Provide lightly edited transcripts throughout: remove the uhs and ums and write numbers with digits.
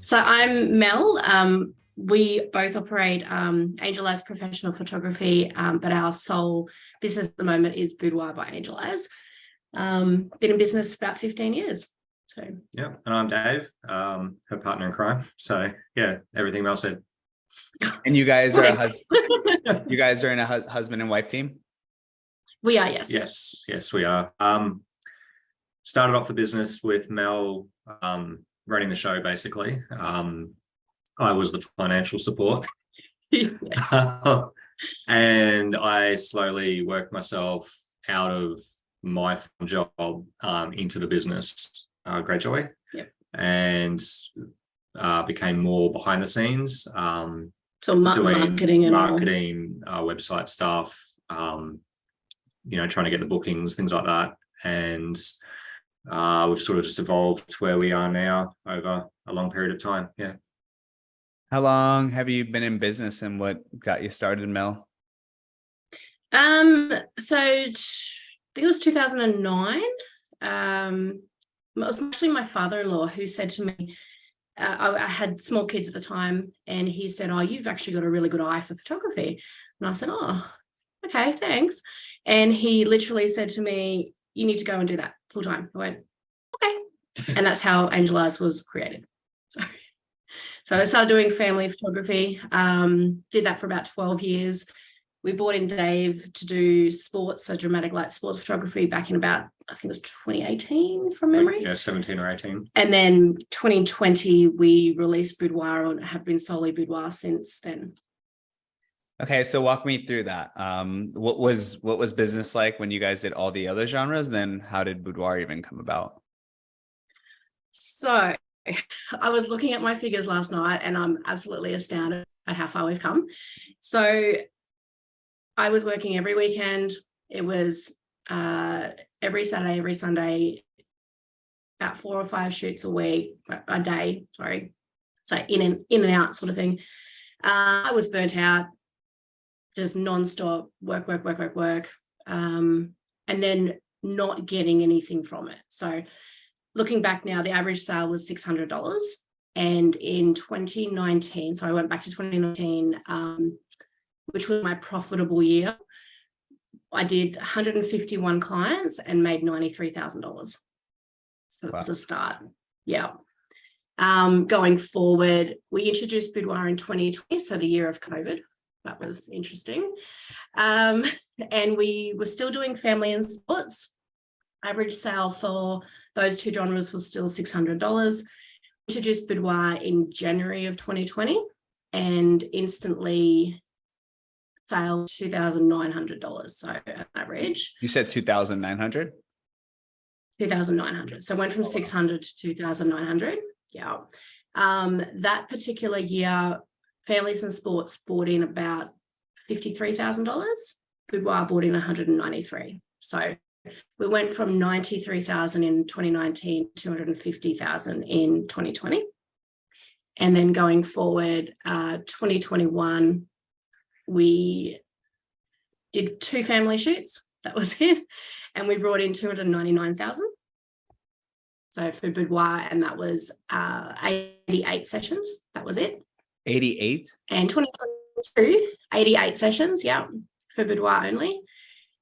So I'm Mel. We both operate Angel Eyes Professional Photography, but our sole business at the moment is Boudoir by Angel Eyes. Been in business about 15 years. So yeah, and I'm Dave, her partner in crime. So yeah, everything Mel said. And you guys are you guys are in a husband and wife team? We are, yes. Yes, we are. Started off the business with Mel running the show, basically. I was the financial support. And I slowly worked myself out of my job into the business gradually. Yep. And became more behind the scenes. So marketing and website stuff, trying to get the bookings, things like that. And we've sort of just evolved to where we are now over a long period of time. Yeah. How long have you been in business and what got you started, Mel? So I think it was 2009. It was actually my father-in-law who said to me, I had small kids at the time, and he said, "Oh, you've actually got a really good eye for photography." And I said, "Oh, okay, thanks." And he literally said to me, "You need to go and do that full time." I went, "Okay." And that's how Angel Eyes was created. So I started doing family photography, did that for about 12 years. We brought in Dave to do sports, so dramatic light sports photography back in about, I think it was 2018 from memory. Yeah, 17 or 18. And then 2020, we released Boudoir and have been solely Boudoir since then. Okay, so walk me through that. What was business like when you guys did all the other genres? Then how did Boudoir even come about? So I was looking at my figures last night and I'm absolutely astounded at how far we've come. So I was working every weekend. It was every Saturday, every Sunday, about 4 or 5 shoots a day, sorry. So in and out sort of thing. I was burnt out, just nonstop work. And then not getting anything from it. So looking back now, the average sale was $600. And in 2019, so I went back to 2019, which was my profitable year, I did 151 clients and made $93,000. So that's a start. Yeah. Going forward, we introduced Boudoir in 2020, so the year of COVID. That was interesting. And we were still doing family and sports. Average sale for those two genres was still $600. Introduced Boudoir in January of 2020 and instantly sale $2,900. So an average. You said 2,900? 2,900. So went from 600 to 2,900. Yeah. That particular year, families and sports bought in about $53,000. Boudoir bought in 193. So we went from 93,000 in 2019 to 250,000 in 2020. And then going forward, 2021, we did 2 family shoots. That was it. And we brought in 299,000. So for Boudoir, and that was 88 sessions. That was it. 88? And 2022, 88 sessions, yeah, for Boudoir only.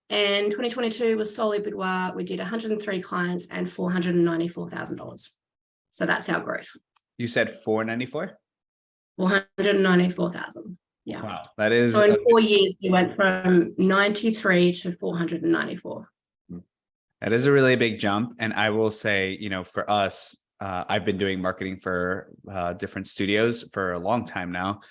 And 2022 was solely Boudoir. We did 103 clients and $494,000. So that's our growth. You said 494? 494,000. Yeah. Wow. That is. So in 4 years, we went from 93 to 494. That is a really big jump. And I will say, for us, I've been doing marketing for different studios for a long time now.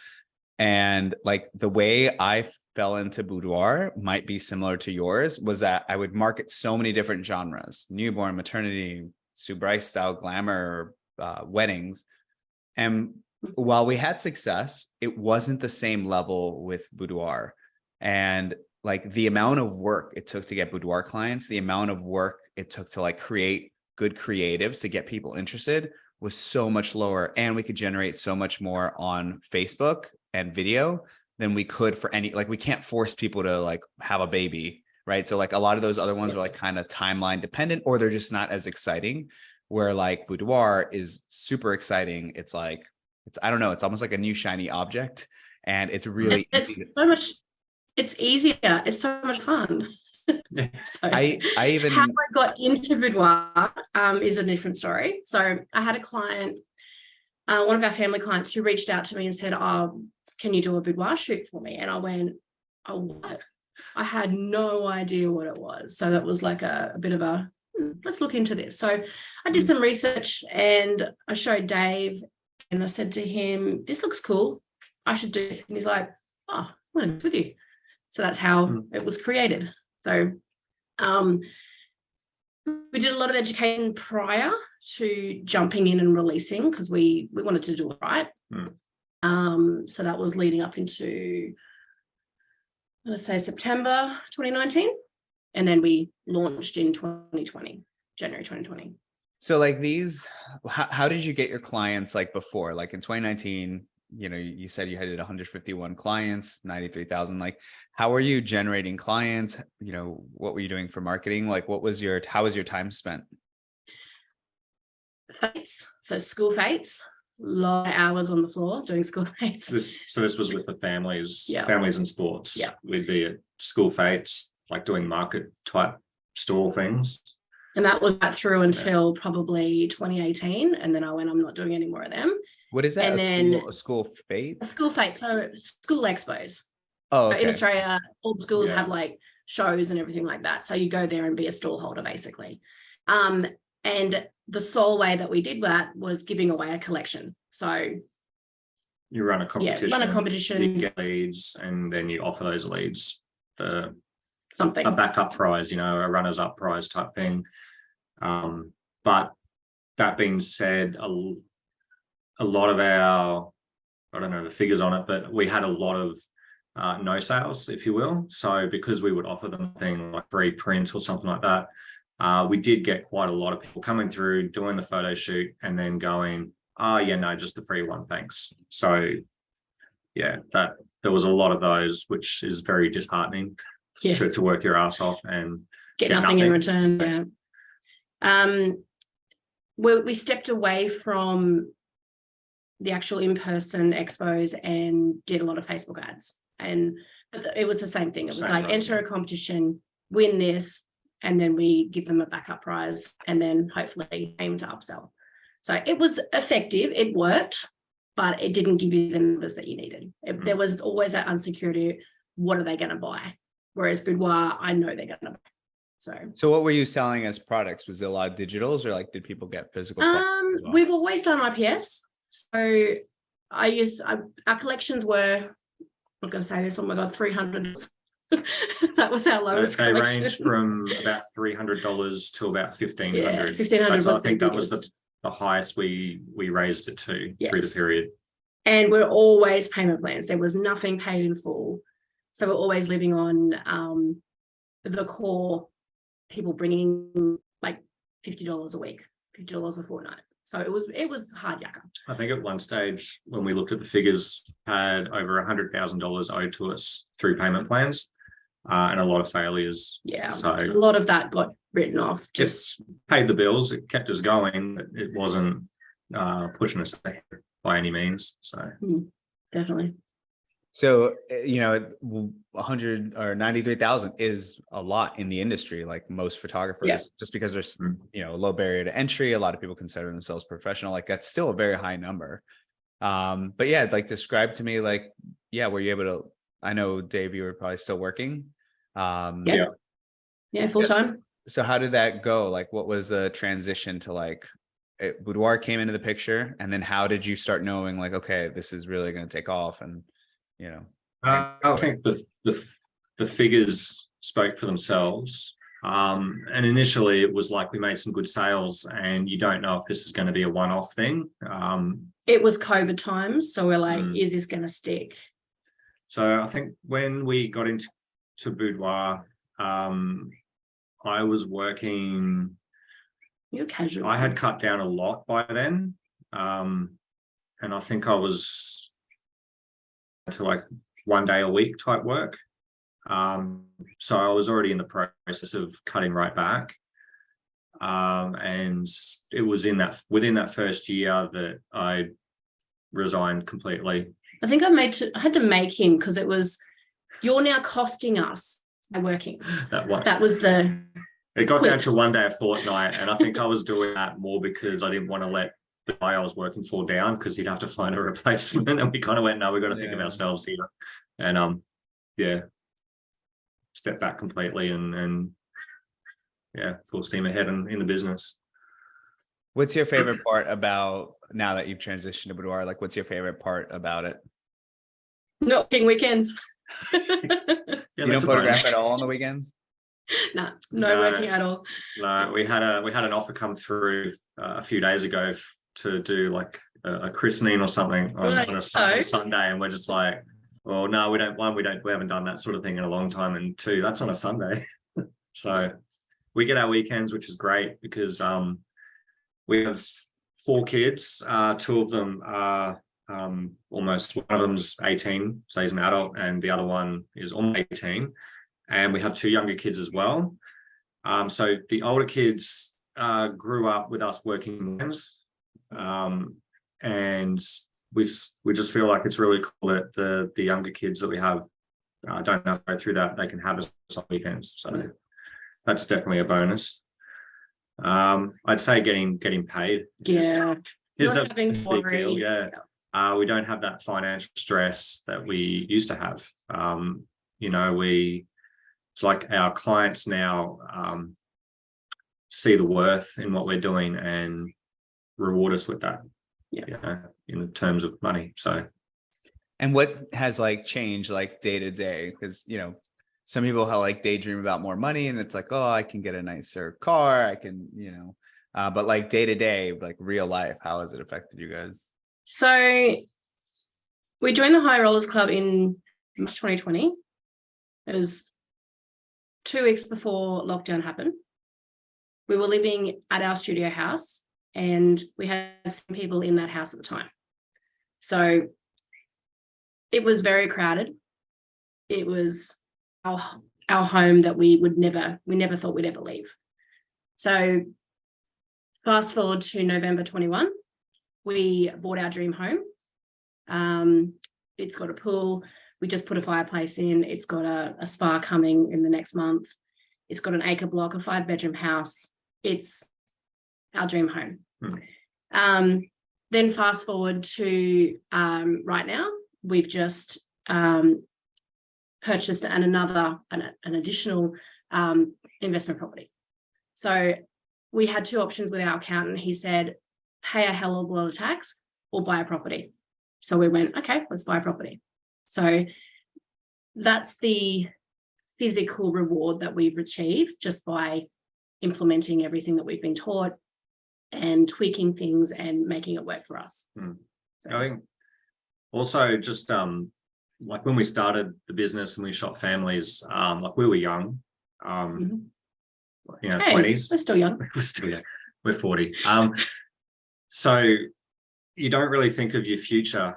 And like the way I fell into Boudoir might be similar to yours, was that I would market so many different genres: newborn, maternity, Sue Bryce style, glamour, weddings. And while we had success, it wasn't the same level with Boudoir. And like the amount of work it took to get Boudoir clients, the amount of work it took to like create good creatives to get people interested was so much lower. And we could generate so much more on Facebook and video than we could for we can't force people to like have a baby, right? So like a lot of those other ones are like kind of timeline dependent, or they're just not as exciting, where like Boudoir is super exciting. It's like it's, I don't know, it's almost like a new shiny object, and it's really It's easy so much, it's easier. It's so much fun. Yeah. So I how even I got into boudoir is a different story. So I had a client, one of our family clients, who reached out to me and said, "Oh, can you do a boudoir shoot for me?" And I went, "Oh, what?" I had no idea what it was. So that was like a bit of a, let's look into this. So I did some research and I showed Dave and I said to him, "This looks cool. I should do this." And he's like, "Oh, I'm going to with you." So that's how it was created. So we did a lot of education prior to jumping in and releasing, because we wanted to do it right. So that was leading up into, let's say, September 2019, and then we launched in 2020, January 2020. So like these, how did you get your clients like before? Like in 2019, you know, you said you had 151 clients, 93,000. Like, how were you generating clients? You know, what were you doing for marketing? Like, how was your time spent? Fates, so school fates, a lot of hours on the floor doing school fates. This was with the families, Yeah. families and sports. Yeah. We'd be at school fates, like doing market type stall things. And that was that through until probably 2018. And then I went, I'm not doing any more of them. What is that? And then a school fete? School fates, so school expos. Oh, So okay. in Australia, all the schools Yeah. have like shows and everything like that. So you go there and be a stall holder, basically. And the sole way that we did that was giving away a collection. So You run a competition. run a competition. You get leads, and then you offer those leads for Something. a backup prize, you know, a runners up prize type thing. But that being said, a lot of our, I don't know the figures on it, but we had a lot of no sales, if you will. So because we would offer them a thing like free print or something like that, we did get quite a lot of people coming through, doing the photo shoot, and then going, "Oh yeah, no, just the free one, thanks." So yeah, that there was a lot of those, which is very disheartening. Yes. To work your ass off and Get nothing in return. Yeah. We stepped away from the actual in-person expos and did a lot of Facebook ads, and it was the same thing. It was like enter a competition, win this, and then we give them a backup prize, and then hopefully aim to upsell. So it was effective, it worked, but it didn't give you the numbers that you needed. There was always that insecurity. What are they going to buy? Whereas boudoir, I know they're going to buy. So what were you selling as products? Was it a lot of digitals, or like did people get physical products as well? We've always done IPS. So our collections were, I'm not going to say this, oh my God, $300. That was our lowest. They ranged from about $300 to about $1,500. Yeah, $1,500. I think that was the highest we raised it to through the period. And we're always payment plans. There was nothing paid in full. So we're always living on the core, people bringing like $50 a week, $50 a fortnight. So it was hard yakka. I think at one stage when we looked at the figures, had over $100,000 owed to us through payment plans, and a lot of failures. Yeah, so a lot of that got written off. Just paid the bills. It kept us going. It wasn't pushing us ahead by any means. So definitely. So, you know, 100 or 93,000 is a lot in the industry, like most photographers, just because there's, you know, a low barrier to entry. A lot of people consider themselves professional. Like that's still a very high number. But yeah, like describe to me, like, were you able to, I know Dave, you were probably still working. Yeah, full time. So how did that go? Like, what was the transition to like, Boudoir came into the picture, and then how did you start knowing like, okay, this is really going to take off? And you know, I think the figures spoke for themselves. And initially it was like we made some good sales, and you don't know if this is going to be a one-off thing. It was COVID times, so we're like, is this going to stick? So I think when we got into Boudoir, I was working. You're casual. I had cut down a lot by then, and I think I was to like 1 day a week type work. So I was already in the process of cutting right back. And it was within that first year that I resigned completely. I think I had to make him, because it was, you're now costing us by working. That was the. It got down to 1 day a fortnight, and I think I was doing that more because I didn't want to let the guy I was working for down, because he'd have to find a replacement. And we kind of went, no, we've got to think of ourselves here. And step back completely and full steam ahead in the business. What's your favorite part about, now that you've transitioned to Boudoir, like what's your favorite part about it? Not working weekends. You don't photograph at all on the weekends? No working at all. No, we had an offer come through a few days ago to do like a christening or something on a Sunday, and we're just like, well, no, we haven't done that sort of thing in a long time, and two, that's on a Sunday. So we get our weekends, which is great, because we have 4 kids. 2 of them are almost, one of them's 18, so he's an adult, and the other one is almost 18. And we have 2 younger kids as well. So the older kids grew up with us working weekends. And we just feel like it's really cool that the younger kids that we have don't have to go through that. They can have us on weekends. So that's definitely a bonus. I'd say getting paid. Yeah. Is a big deal. Yeah. We don't have that financial stress that we used to have. It's like our clients now see the worth in what we're doing and reward us with that. Yeah. In terms of money. So. And what has like changed like day to day? Because, some people have like daydream about more money, and it's like, oh, I can get a nicer car. I can, but like day to day, like real life, how has it affected you guys? So we joined the High Rollers Club in March 2020. It was 2 weeks before lockdown happened. We were living at our studio house, and we had some people in that house at the time. So it was very crowded. It was our home that we never thought we'd ever leave. So fast forward to November 21, we bought our dream home. It's got a pool. We just put a fireplace in. It's got a spa coming in the next month. It's got an acre block, a 5-bedroom house. It's our dream home. Then fast forward to right now, we've just purchased an additional investment property. So we had 2 options with our accountant. He said, pay a hell of a lot of tax or buy a property. So we went, okay, let's buy a property. So that's the physical reward that we've achieved just by implementing everything that we've been taught and tweaking things and making it work for us. So I think also just like when we started the business and we shot families, like we were young, 20s. We're still young. We're still young. We're 40. So you don't really think of your future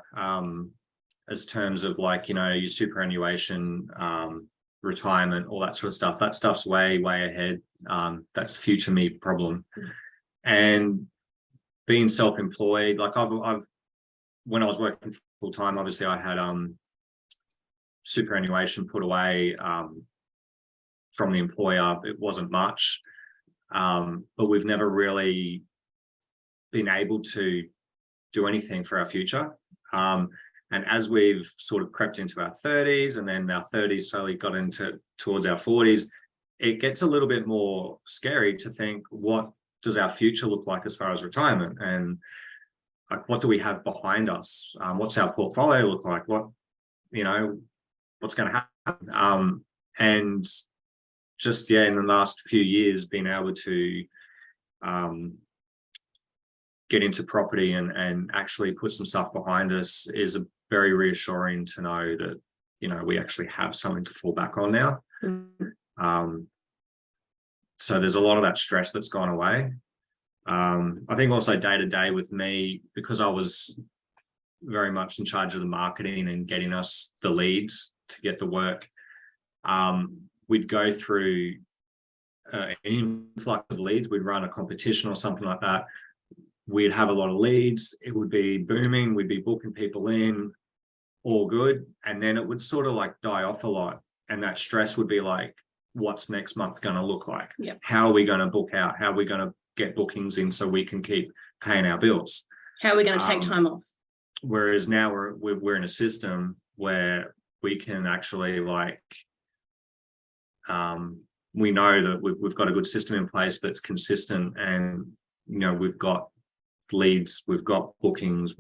as terms of like, your superannuation, retirement, all that sort of stuff. That stuff's way, way ahead. That's future me problem. And being self-employed, like I've when I was working full time, obviously I had superannuation put away from the employer. It wasn't much, but we've never really been able to do anything for our future. And as we've sort of crept into our 30s, and then our 30s slowly got towards our 40s, it gets a little bit more scary to think, what does our future look like as far as retirement? And like, what do we have behind us? What's our portfolio look like? What's going to happen? And just, in the last few years, being able to get into property and actually put some stuff behind us is very reassuring to know that, we actually have something to fall back on now. So there's a lot of that stress that's gone away. I think also day to day with me, because I was very much in charge of the marketing and getting us the leads to get the work, we'd go through an influx of leads. We'd run a competition or something like that. we'd have a lot of leads. It would be booming. We'd be booking people in, all good. And then it would sort of like die off a lot. And that stress would be like, what's next month going to look like? Yep. How are we going to book out? How are we going to get bookings in so we can keep paying our bills? How are we going to take time off? Whereas now we're in a system where we can actually like, we know that we've got a good system in place that's consistent, and you know, we've got leads, we've got bookings,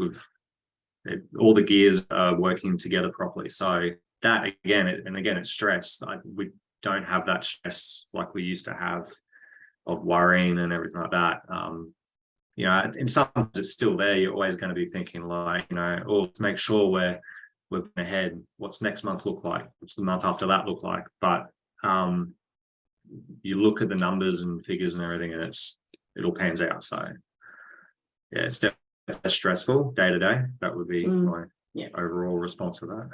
all the gears are working together properly. So that again, it's stress. We don't have that stress like we used to have of worrying and everything like that. You know, and sometimes it's still there. You're always going to be thinking like, you know, oh, make sure we're ahead. What's next month look like? What's the month after that look like? But you look at the numbers and figures and everything, and it all pans out. So yeah, it's definitely stressful day to day. That would be my overall response to that.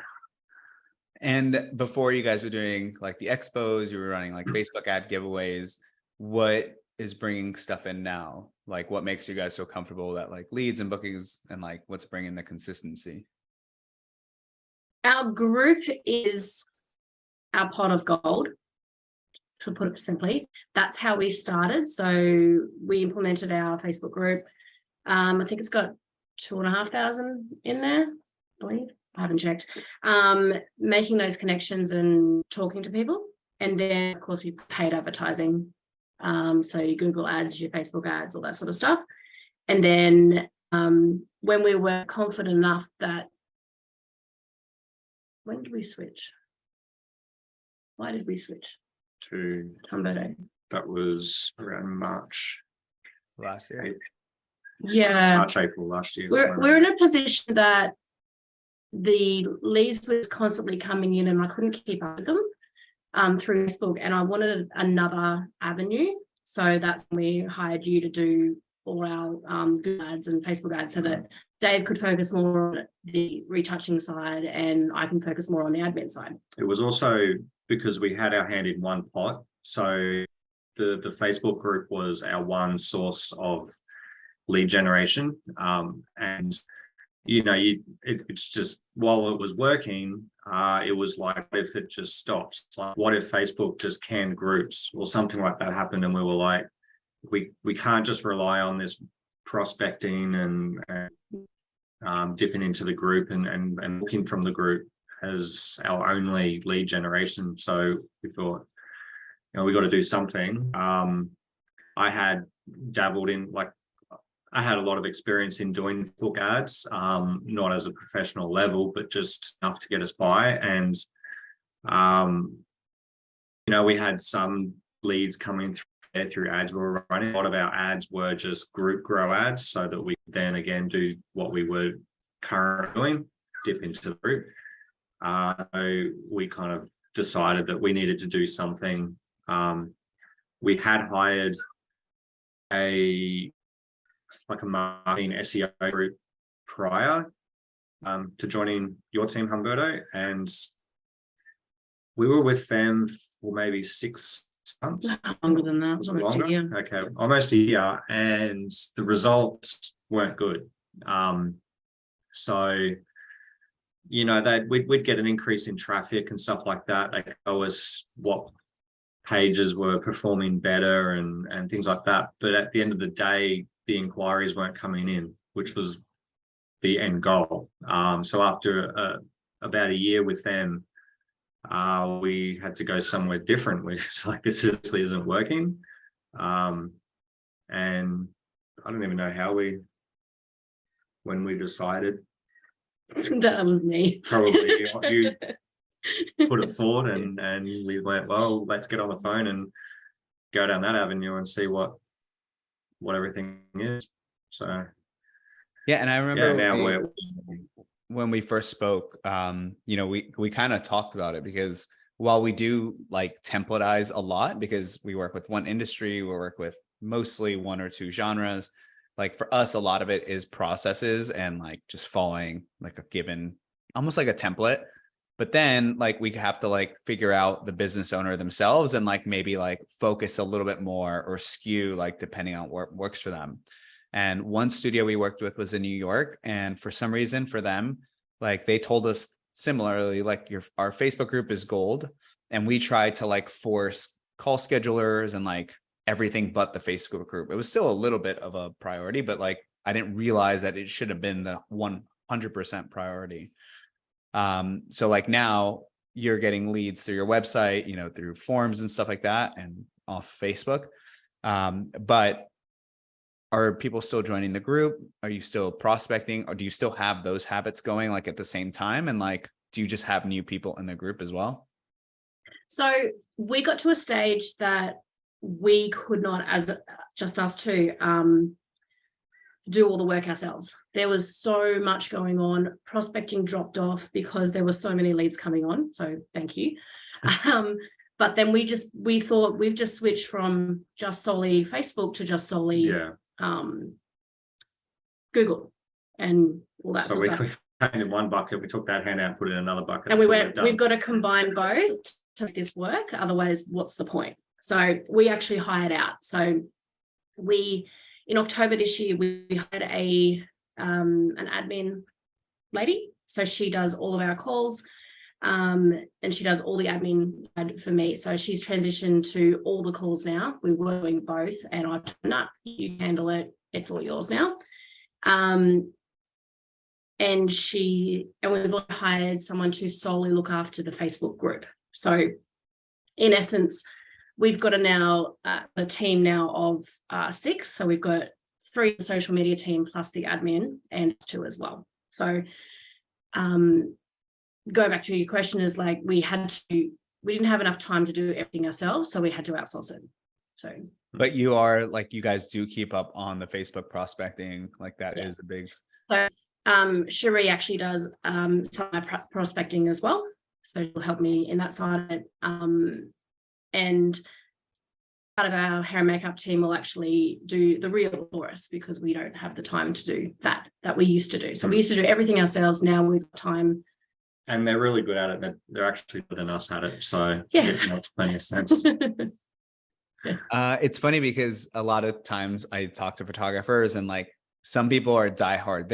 And before you guys were doing like the expos, you were running like Facebook ad giveaways. What is bringing stuff in now? Like what makes you guys so comfortable that like leads and bookings, and like what's bringing the consistency? Our group is our pot of gold, to put it simply. That's how we started. So we implemented our Facebook group. I think it's got 2,500 in there, I believe. I haven't checked. Making those connections and talking to people. And then, of course, you've paid advertising. So your Google ads, your Facebook ads, all that sort of stuff. And then when we were confident enough that, when did we switch? Why did we switch? To Humberto. That was around March Last year. Yeah. March, April last year. We're in a position that the leads was constantly coming in and I couldn't keep up with them through Facebook, and I wanted another avenue. So that's when we hired you to do all our Google ads and Facebook ads, so that Dave could focus more on the retouching side and I can focus more on the admin side. It was also because we had our hand in one pot. So the Facebook group was our one source of lead generation. And, you know, it's just, while it was working, it was like, what if it just stops? Like, what if Facebook just canned groups or something like that happened? And we were like, we can't just rely on this prospecting and dipping into the group and looking from the group as our only lead generation. So we thought, you know, we got to do something. I had dabbled in, like, I had a lot of experience in doing book ads, not as a professional level, but just enough to get us by. And, you know, we had some leads coming through ads we were running. A lot of our ads were just group grow ads, so that we could then again do what we were currently doing, dip into the group. So we kind of decided that we needed to do something. We had hired a marketing SEO group prior to joining your team, Humberto, and we were with them for maybe 6 months. Longer than that. It was almost a year. Okay, almost a year, and the results weren't good. So, you know, that we'd get an increase in traffic and stuff like that. They show us what pages were performing better and things like that. But at the end of the day, the inquiries weren't coming in, which was the end goal. So after about a year with them, we had to go somewhere different. We just like, this seriously isn't working. And I don't even know when we decided. That was me. Probably you put it forward, and we went, well, let's get on the phone and go down that avenue and see what everything is. So yeah, and I remember now when we first spoke, you know, we kind of talked about it, because while we do like templatize a lot, because we work with one industry, we work with mostly one or two genres. Like for us, a lot of it is processes and like just following like a given, almost like a template. But then like we have to like figure out the business owner themselves and like maybe like focus a little bit more or skew, like depending on what works for them. And one studio we worked with was in New York. And for some reason for them, like they told us similarly, like our Facebook group is gold. And we tried to like force call schedulers and like everything but the Facebook group. It was still a little bit of a priority, but like I didn't realize that it should have been the 100% priority. So like now you're getting leads through your website, you know, through forums and stuff like that and off Facebook. But are people still joining the group? Are you still prospecting, or do you still have those habits going like at the same time? And like, do you just have new people in the group as well? So we got to a stage that we could not, as just us two, do all the work ourselves. There was so much going on. Prospecting dropped off because there were so many leads coming on. So thank you. But then we thought we've just switched from just solely Facebook to just solely Google and all that. So sort of we stuff. painted one bucket, we took that hand out, put it in another bucket. And we went, we've got to combine both to make this work. Otherwise, what's the point? So we actually hired out. So in October this year, we hired an admin lady. So she does all of our calls, and she does all the admin for me. So she's transitioned to all the calls now. We were doing both, and I told her, "No, you handle it. It's all yours now." And we've also hired someone to solely look after the Facebook group. So in essence, we've got a team now of 6. So we've got 3 social media team plus the admin and 2 as well. So going back to your question is like we didn't have enough time to do everything ourselves, so we had to outsource it. So but you are like, you guys do keep up on the Facebook prospecting, like that is a big. So Cherie actually does some of my prospecting as well. So she'll help me in that side of it. And part of our hair and makeup team will actually do the real for us because we don't have the time to do that we used to do. So we used to do everything ourselves. Now we've got time. And they're really good at it. They're actually better than us at it. So it makes plenty of sense. It's funny because a lot of times I talk to photographers and like some people are diehard.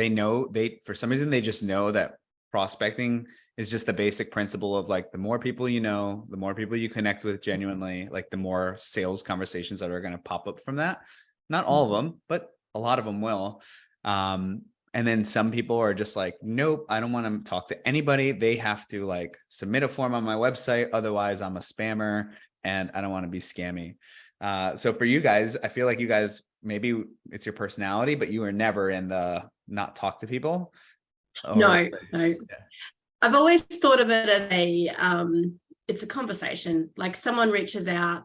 For some reason, they just know that prospecting is just the basic principle of like, the more people you know, the more people you connect with genuinely, like the more sales conversations that are going to pop up from that. Not all of them, but a lot of them will. And then some people are just like, nope, I don't want to talk to anybody. They have to like submit a form on my website. Otherwise I'm a spammer and I don't want to be scammy. So for you guys, I feel like you guys, maybe it's your personality, but you were never in the not talk to people. No. Yeah. I've always thought of it as it's a conversation. Like someone reaches out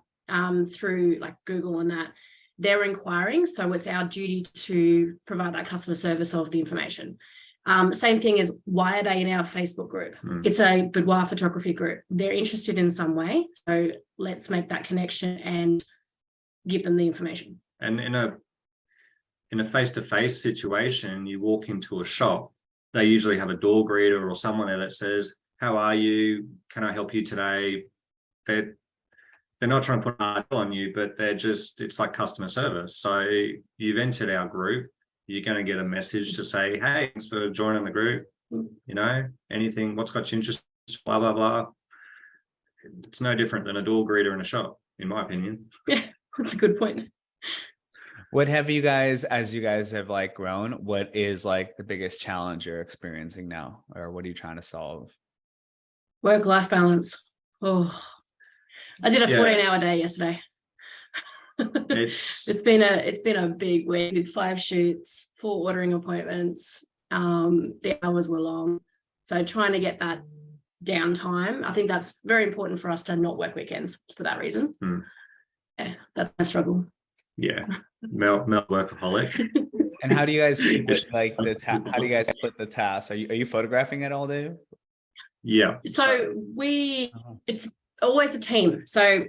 through like Google and that, they're inquiring. So it's our duty to provide that customer service of the information. Same thing as, why are they in our Facebook group? It's a boudoir photography group. They're interested in some way. So let's make that connection and give them the information. And in a face-to-face situation, you walk into a shop, they usually have a door greeter or someone there that says, "How are you? Can I help you today?" They're not trying to put an on you, but it's like customer service. So you've entered our group, you're going to get a message to say, "Hey, thanks for joining the group. You know, anything, what's got you interested, blah, blah, blah." It's no different than a door greeter in a shop, in my opinion. Yeah, that's a good point. What have you guys, as you guys have like grown, what is like the biggest challenge you're experiencing now? Or what are you trying to solve? Work-life balance. I did a 14-hour day yesterday. It's been a big week with 5 shoots, 4 ordering appointments. The hours were long. So trying to get that downtime, I think that's very important for us to not work weekends for that reason. Yeah, that's my struggle. Yeah, Mel workaholic. And how do you guys split like how do you guys split the tasks? Are you photographing it all day? Yeah. So it's always a team. So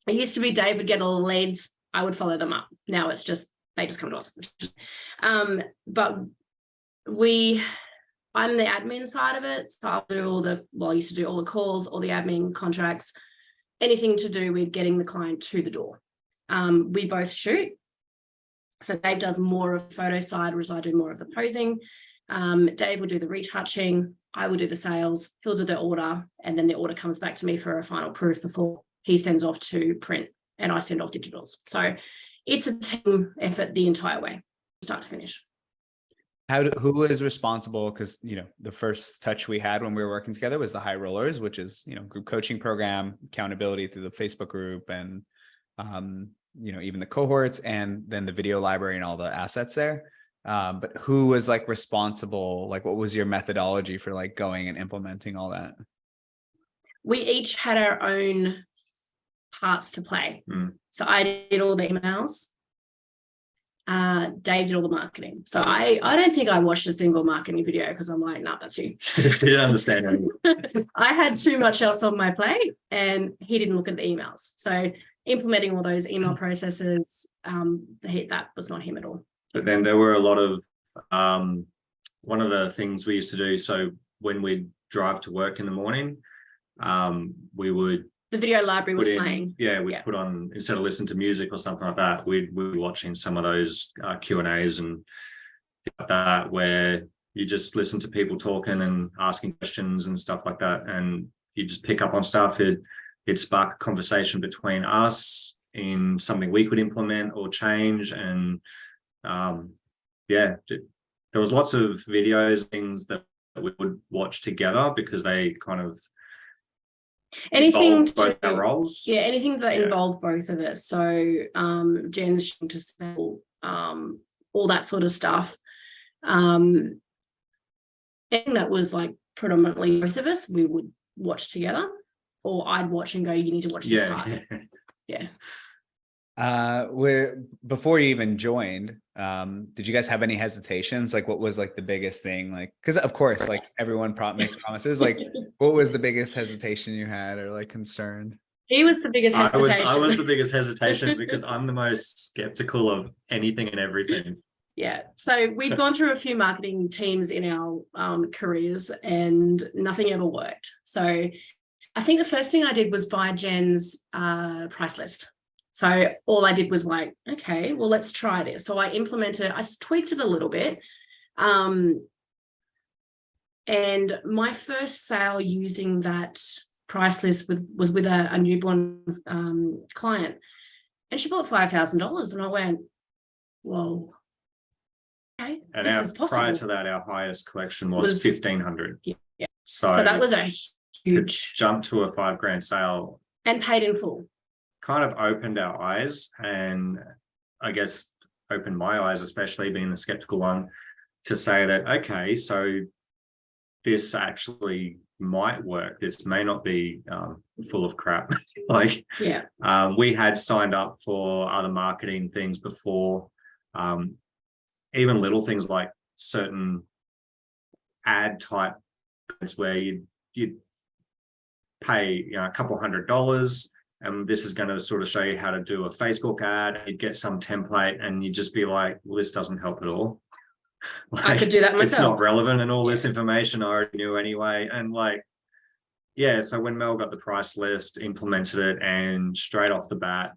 it used to be Dave would get all the leads, I would follow them up. Now it's just they just come to us. But I'm the admin side of it. So I'll do I used to do all the calls, all the admin contracts, anything to do with getting the client to the door. We both shoot. So Dave does more of the photo side, whereas I do more of the posing. Dave will do the retouching. I will do the sales. He'll do the order, and then the order comes back to me for a final proof before he sends off to print, and I send off digitals. So it's a team effort the entire way, start to finish. Who was responsible? Because, you know, the first touch we had when we were working together was the high rollers, which is, you know, group coaching program, accountability through the Facebook group, and, you know, even the cohorts, and then the video library and all the assets there. But who was like responsible? Like, what was your methodology for like going and implementing all that? We each had our own parts to play. So I did all the emails. Dave did all the marketing. So I don't think I watched a single marketing video, because I'm like, nah, that's you. You didn't understand it. I had too much else on my plate, and he didn't look at the emails. So implementing all those email processes, that was not him at all. But then there were a lot of, one of the things we used to do, so when we'd drive to work in the morning, we would, the video library was playing. Yeah, we'd put on, instead of listening to music or something like that, we'd be watching some of those Q&As and things like that, where you just listen to people talking and asking questions and stuff like that, and you just pick up on stuff. It'd spark a conversation between us in something we could implement or change. And there was lots of videos, things that we would watch together, because they kind of anything both our roles. Yeah, anything that involved both of us. So Jen's to sell, all that sort of stuff. Anything that was like predominantly both of us, we would watch together, or I'd watch and go, you need to watch this part. Yeah. Where before you even joined, did you guys have any hesitations? Like, what was like the biggest thing? Like, because of course, like everyone makes promises. Like, what was the biggest hesitation you had, or like concern? He was the biggest hesitation. I was the biggest hesitation, because I'm the most skeptical of anything and everything. Yeah. So we'd gone through a few marketing teams in our careers, and nothing ever worked. So I think the first thing I did was buy Jen's price list. So all I did was like, okay, well, let's try this. So I implemented it. I tweaked it a little bit. And my first sale using that price list was with a newborn client. And she bought $5,000. And I went, whoa. Okay, and this is possible. Prior to that, our highest collection was 1,500. Yeah. So that was a huge jump to a $5,000 sale. And paid in full. Kind of opened our eyes, and I guess opened my eyes, especially being the skeptical one, to say that, okay, so this actually might work. This may not be full of crap. Like, we had signed up for other marketing things before, even little things like certain ad type where you'd pay a couple $100. And this is going to sort of show you how to do a Facebook ad. You'd get some template, and you'd just be like, well, this doesn't help at all. Like, I could do that myself. It's not relevant, and all this information I already knew anyway. And like, so when Mel got the price list, implemented it, and straight off the bat,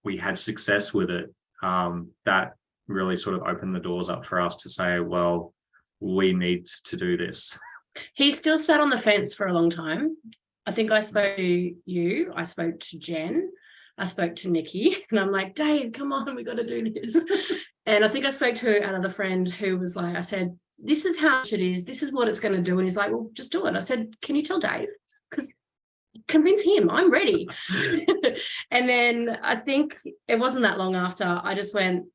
we had success with it. That really sort of opened the doors up for us to say, well, we need to do this. He still sat on the fence for a long time. I think I spoke to you, I spoke to Jen, I spoke to Nikki, and I'm like, Dave, come on, we got to do this. And I think I spoke to another friend who was like, I said, this is how much it is, this is what it's going to do. And he's like, well, just do it. I said, can you tell Dave? Because convince him, I'm ready. And then I think it wasn't that long after, I just went,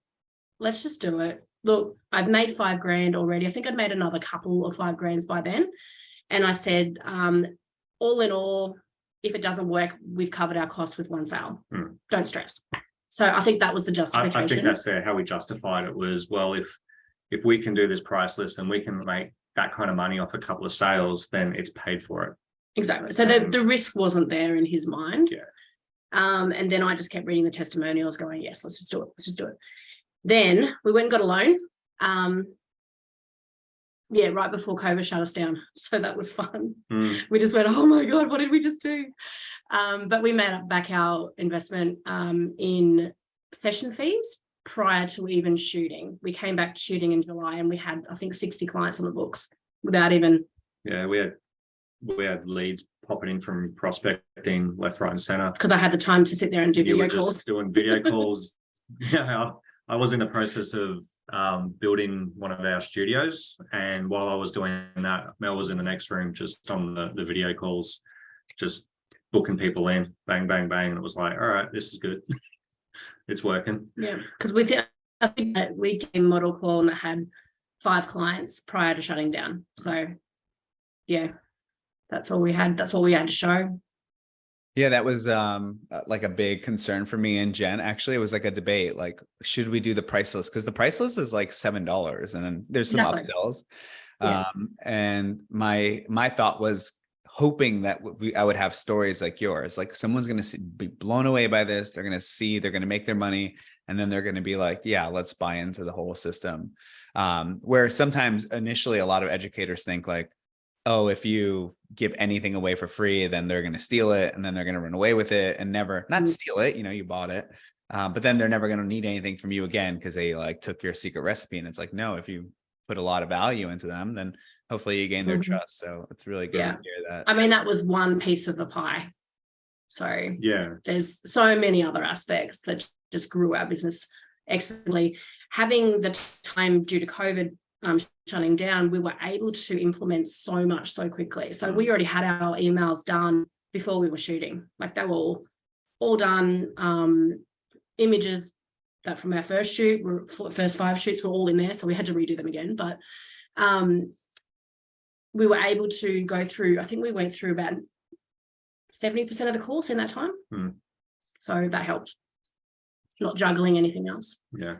let's just do it. Look, I've made $5,000 already. I think I'd made another couple of $5,000 by then. And I said, all in all, if it doesn't work, we've covered our costs with one sale. Don't stress. So I think that was the justification. I think that's how we justified it was, well, if we can do this price list and we can make that kind of money off a couple of sales, then it's paid for it. Exactly. So the risk wasn't there in his mind. Yeah. And then I just kept reading the testimonials going, yes, let's just do it. Let's just do it. Then we went and got a loan. Right before COVID shut us down. So that was fun. We just went, oh my God, what did we just do? But we made back our investment in session fees prior to even shooting. We came back to shooting in July and we had, I think, 60 clients on the books without even. Yeah, we had leads popping in from prospecting left, right, and center. Because I had the time to sit there and do You video were calls. just doing video calls. Yeah, I was in the process of building one of our studios, and while I was doing that, Mel was in the next room just on the video calls, just booking people in, bang, bang, bang, and it was like, all right, this is good. It's working. Yeah, because I think that we did a model call and that had 5 clients prior to shutting down. So yeah, that's all we had. That's what we had to show. Yeah, that was like a big concern for me and Jen. Actually, it was like a debate, like, should we do the price list? Because the price list is like $7 and then there's some Exactly. upsells. Yeah. And my thought was hoping that I would have stories like yours, like someone's going to be blown away by this. They're going to make their money. And then they're going to be like, yeah, let's buy into the whole system. Where sometimes initially a lot of educators think like, oh, if you give anything away for free, then they're going to steal it and then they're going to run away with it and not steal it. You bought it. But then they're never going to need anything from you again because they like took your secret recipe. And it's like, no, if you put a lot of value into them, then hopefully you gain their trust. So it's really good to hear that. I mean, that was one piece of the pie. So yeah, there's so many other aspects that just grew our business exponentially. Having the time due to COVID shutting down, we were able to implement so much so quickly. So we already had our emails done before we were shooting. Like they were all done. Images that from our first shoot, first 5 shoots were all in there. So we had to redo them again. But we were able to go through, I think we went through about 70% of the course in that time. So that helped. Not juggling anything else. Yeah.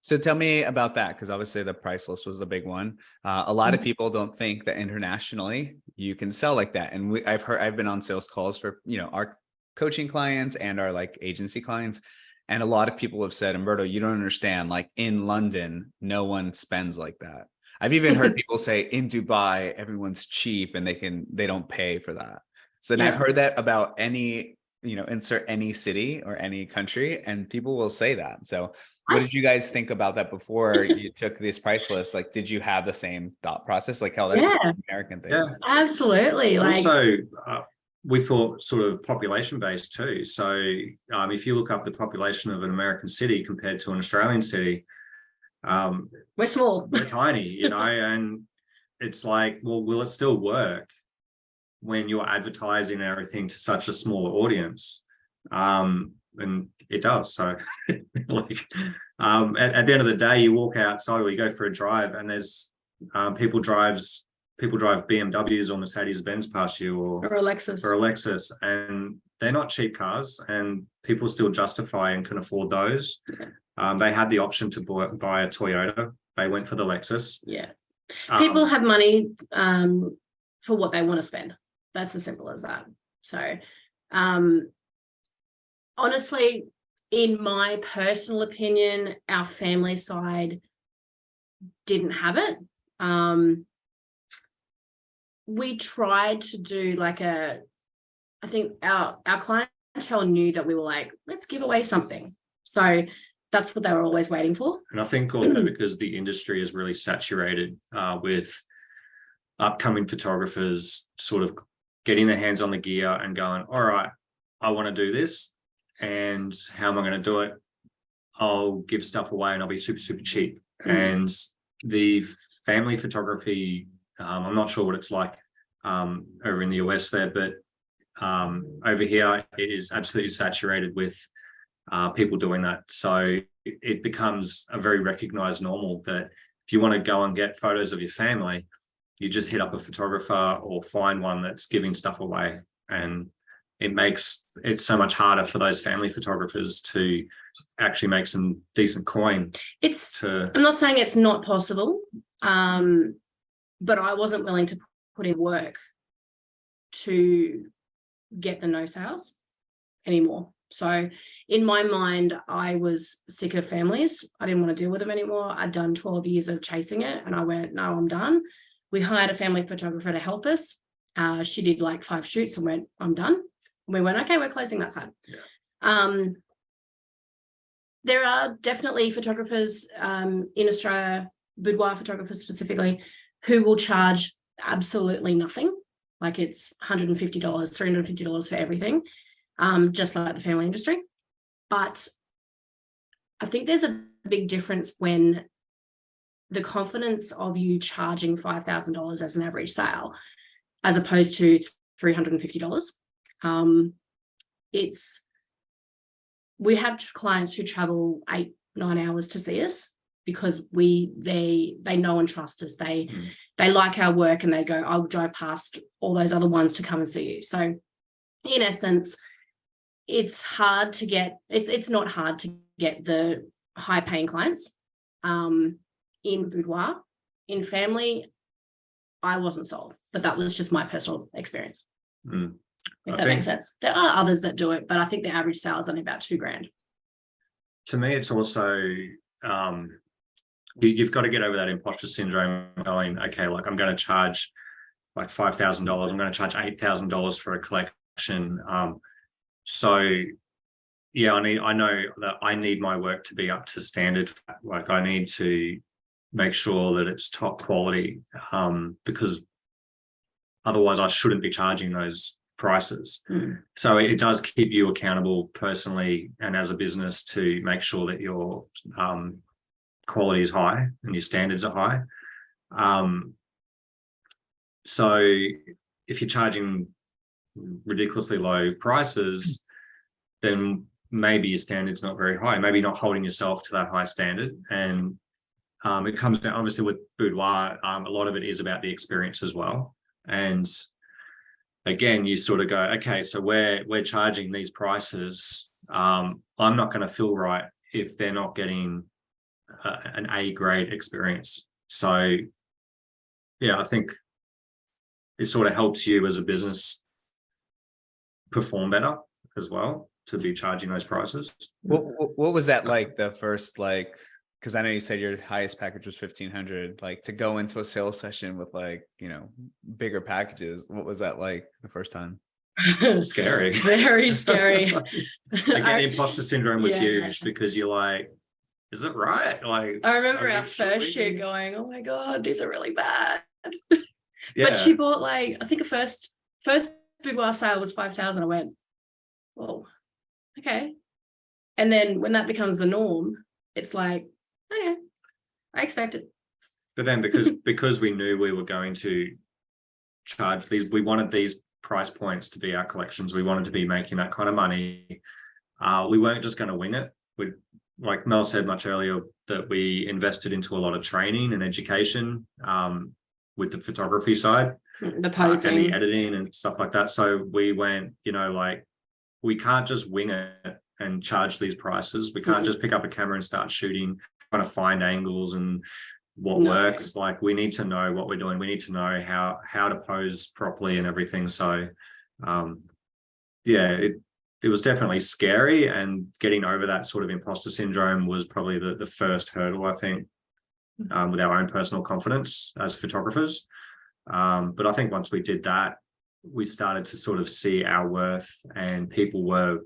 So tell me about that, because obviously the price list was a big one. A lot of people don't think that internationally you can sell like that. And I've been on sales calls for, our coaching clients and our like agency clients. And a lot of people have said, Humberto, you don't understand, like in London, no one spends like that. I've even heard people say in Dubai, everyone's cheap and they don't pay for that. So I've heard that about any, insert any city or any country, and people will say that. So what did you guys think about that before you took this price list? Like, did you have the same thought process? Like, that's just an American thing. Yeah, absolutely. Also, we thought sort of population based too. So if you look up the population of an American city compared to an Australian city, we're small. We're tiny, and it's like, well, will it still work when you're advertising everything to such a small audience? And it does. So like at the end of the day, you walk outside or you go for a drive and there's people drive BMWs or Mercedes-Benz past you or a Lexus, and they're not cheap cars, and people still justify and can afford those. They had the option to buy a Toyota. They went for the Lexus. Yeah. People have money for what they want to spend. That's as simple as that. So honestly, in my personal opinion, our family side didn't have it. We tried to do I think our clientele knew that we were like, let's give away something. So that's what they were always waiting for. And I think also because the industry is really saturated with upcoming photographers sort of getting their hands on the gear and going, all right, I want to do this. And how am I going to do it? I'll give stuff away and I'll be super, super cheap. And the family photography, I'm not sure what it's like over in the US there, but over here it is absolutely saturated with people doing that. So it becomes a very recognized normal that if you want to go and get photos of your family, you just hit up a photographer or find one that's giving stuff away. And it makes it so much harder for those family photographers to actually make some decent coin. I'm not saying it's not possible, but I wasn't willing to put in work to get the no sales anymore. So in my mind, I was sick of families. I didn't want to deal with them anymore. I'd done 12 years of chasing it and I went, no, I'm done. We hired a family photographer to help us. She did like 5 shoots and went, I'm done. And we went, okay, we're closing that side. Yeah. There are definitely photographers in Australia, boudoir photographers specifically, who will charge absolutely nothing. Like it's $150, $350 for everything, just like the family industry. But I think there's a big difference when the confidence of you charging $5,000 as an average sale, as opposed to $350. We have clients who travel 8-9 hours to see us because they know and trust us. They like our work and they go, I'll drive past all those other ones to come and see you. So in essence, it's hard to get, it's not hard to get the high paying clients in boudoir. In family, I wasn't sold, but that was just my personal experience. If that makes sense. There are others that do it, but I think the average sale is only about $2,000. To me, it's also you've got to get over that imposter syndrome going, okay, like I'm going to charge like $5,000, I'm going to charge $8,000 for a collection. So yeah, I know that I need my work to be up to standard. Like I need to make sure that it's top quality, because otherwise I shouldn't be charging those prices. So it does keep you accountable personally and as a business to make sure that your quality is high and your standards are high. So if you're charging ridiculously low prices, then maybe your standard's not very high, maybe not holding yourself to that high standard. And it comes down, obviously with boudoir, a lot of it is about the experience as well. And again, you sort of go, okay, so we're charging these prices. I'm not going to feel right if they're not getting an A grade experience. So yeah, I think it sort of helps you as a business perform better as well to be charging those prices. What was that like the first, like, because I know you said your highest package was 1,500, like to go into a sales session with like, you know, bigger packages. What was that like the first time? Scary. Very scary. Again, imposter syndrome was huge because you're like, is it right? Like I remember our first shoot going, oh my God, these are really bad. Yeah. But she bought like, I think a first boudoir sale was 5,000. I went, whoa, okay. And then when that becomes the norm, it's like, okay, I expect it. But then because we knew we were going to charge these, we wanted these price points to be our collections. We wanted to be making that kind of money. We weren't just going to wing it. We, like Mel said much earlier, that we invested into a lot of training and education with the photography side, the posing, and the editing and stuff like that. So we went, you know, like we can't just wing it and charge these prices. We can't just pick up a camera and start shooting, trying to find angles and what works. Like we need to know what we're doing. We need to know how to pose properly and everything. So yeah, it was definitely scary, and getting over that sort of imposter syndrome was probably the first hurdle, I think, with our own personal confidence as photographers. But I think once we did that, we started to sort of see our worth, and people were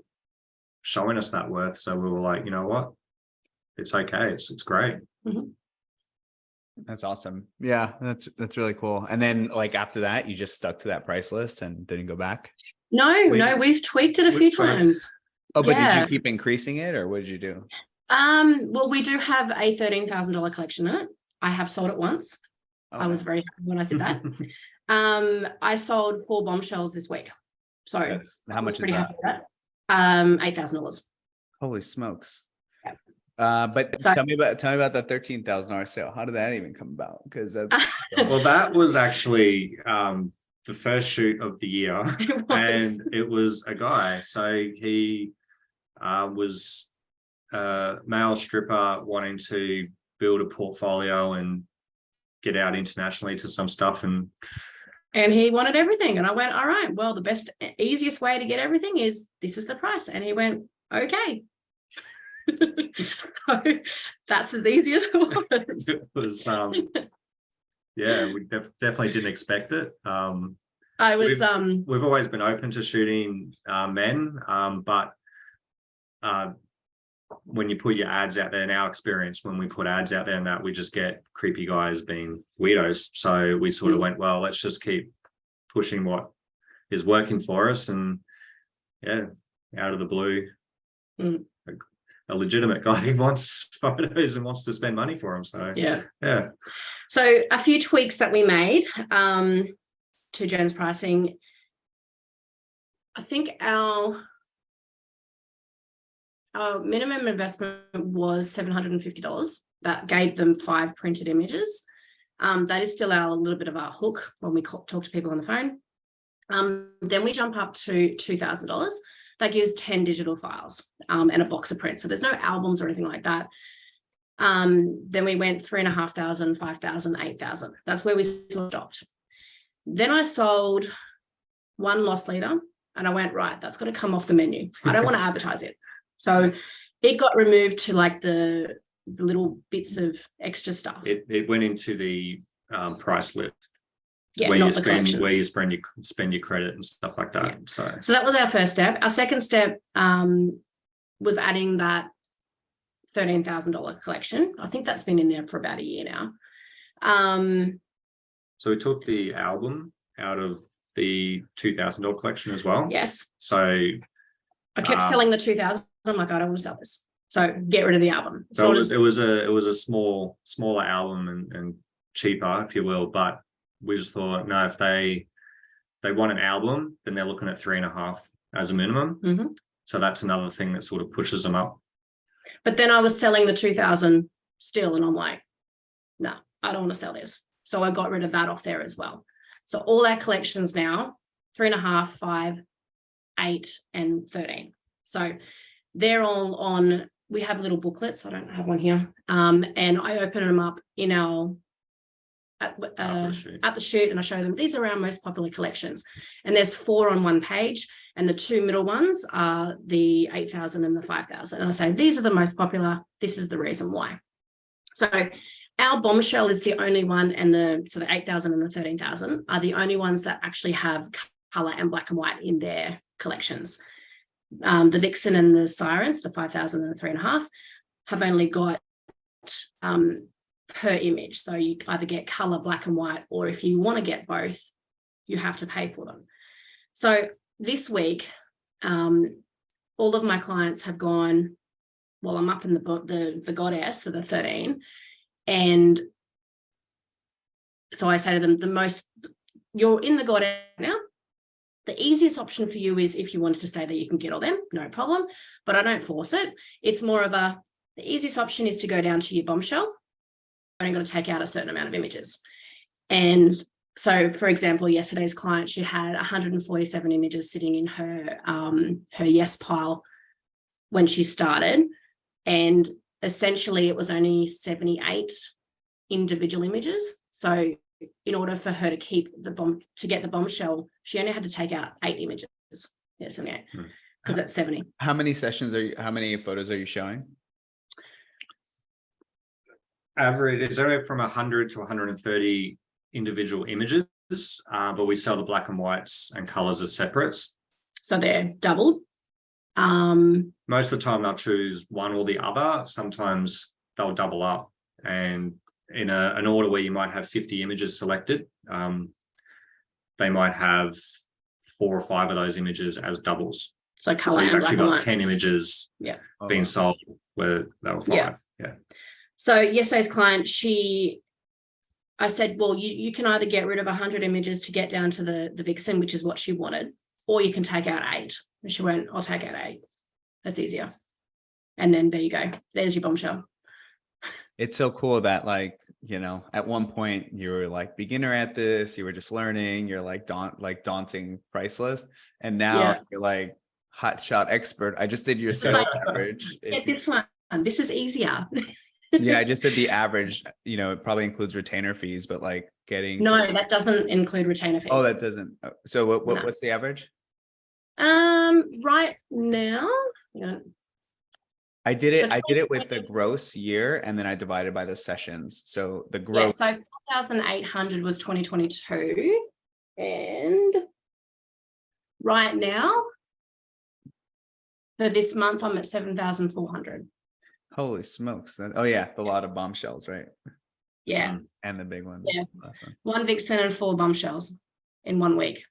showing us that worth. So we were like, you know what, it's okay, it's great. That's awesome. Yeah, that's really cool. And then like after that, you just stuck to that price list and didn't go back? No, we've tweaked it a few times. Oh, but did you keep increasing it, or what did you do? Well, we do have a $13,000 collection in it. I have sold it once. I was very happy when I did that. I sold 4 bombshells this week. So how much is that? $8,000. Holy smokes. Yeah. But tell me about that $13,000 sale. How did that even come about? Because that's well, that was actually the first shoot of the year, and it was a guy. So he was a male stripper wanting to build a portfolio and get out internationally to some stuff, and he wanted everything. And I went, all right, well, the best, easiest way to get everything is this is the price. And he went, okay. So that's as easy as it was. It was yeah, we definitely didn't expect it. We've always been open to shooting men, but when you put your ads out there, in our experience, when we put ads out there and that, we just get creepy guys being weirdos. So we sort of went, well, let's just keep pushing what is working for us. And yeah, out of the blue, a legitimate guy who wants photos and wants to spend money for them. So yeah. So a few tweaks that we made to Jen's pricing. I think our minimum investment was $750. That gave them 5 printed images. That is still a little bit of our hook when we talk to people on the phone. Then we jump up to $2,000. That gives 10 digital files and a box of prints. So there's no albums or anything like that. Then we went 3,500, 5,000, 8,000. That's where we stopped. Then I sold one loss leader and I went, right, that's got to come off the menu. I don't want to advertise it. So it got removed to like the little bits of extra stuff. it went into the price list. Yeah, where not you the spend collections. spend your credit and stuff like that. Yeah. So that was our first step. Our second step was adding that $13,000 collection. I think that's been in there for about a year now. So we took the album out of the $2,000 collection as well. Yes. So I kept selling the 2,000. I'm like, I don't want to sell this. So get rid of the album. So it was a smaller album and cheaper, if you will, but we just thought, no, if they want an album, then they're looking at 3.5 as a minimum. So that's another thing that sort of pushes them up. But then I was selling the 2,000 still, and I'm like, no, I don't want to sell this. So I got rid of that off there as well. So all our collections now, 3.5, 5, 8, and 13. So they're all on. We have little booklets. I don't have one here. And I open them up in our at the shoot, and I show them these are our most popular collections. And there's 4 on one page, and the 2 middle ones are the 8,000 and the 5,000. And I say these are the most popular. This is the reason why. So our bombshell is the only one, and the 8,000 and the 13,000 are the only ones that actually have color and black and white in their collections. The Vixen and the Sirens, the 5,000 and the 3.5, have only got per image. So you either get color, black and white, or if you want to get both, you have to pay for them. So this week, all of my clients have gone, well, I'm up in the goddess, so the 13. And so I say to them, you're in the goddess now. The easiest option for you is if you wanted to stay there, you can get all them, no problem. But I don't force it. It's more of the easiest option is to go down to your bombshell. You're only got to take out a certain amount of images. And so, for example, yesterday's client, she had 147 images sitting in her yes pile when she started. And essentially it was only 78 individual images. So in order for her to keep to get the bombshell, she only had to take out 8 images. Yes, 78, because that's 70. How many photos are you showing? Average, it's anywhere from 100 to 130 individual images, but we sell the black and whites and colors as separates. So they're doubled. Most of the time they'll choose one or the other. Sometimes they'll double up, and in an order where you might have 50 images selected, they might have 4 or 5 of those images as doubles. So color, so you've and actually black got and 10 images being sold where they were 5. Yeah. So yesterday's client, I said, well, you can either get rid of 100 images to get down to the Vixen, which is what she wanted, or you can take out 8. And she went, I'll take out 8. That's easier. And then there you go. There's your bombshell. It's so cool that, like, you know, at one point you were like beginner at this, you were just learning, you're like daunting price list. And now you're like hotshot expert. I just did your sales average. Get this one. This is easier. Yeah, I just did the average. You know, it probably includes retainer fees, but like getting that doesn't include retainer fees. Oh, that doesn't. So what's the average? Right now, I did it with the gross year, and then I divided by the sessions. So the gross. So 4,800 was 2022, and right now for this month I'm at 7,400. Holy smokes. Oh yeah, the lot of bombshells, right? Yeah. And the big one. Yeah. Last one. 1 vixen and 4 bombshells in 1 week.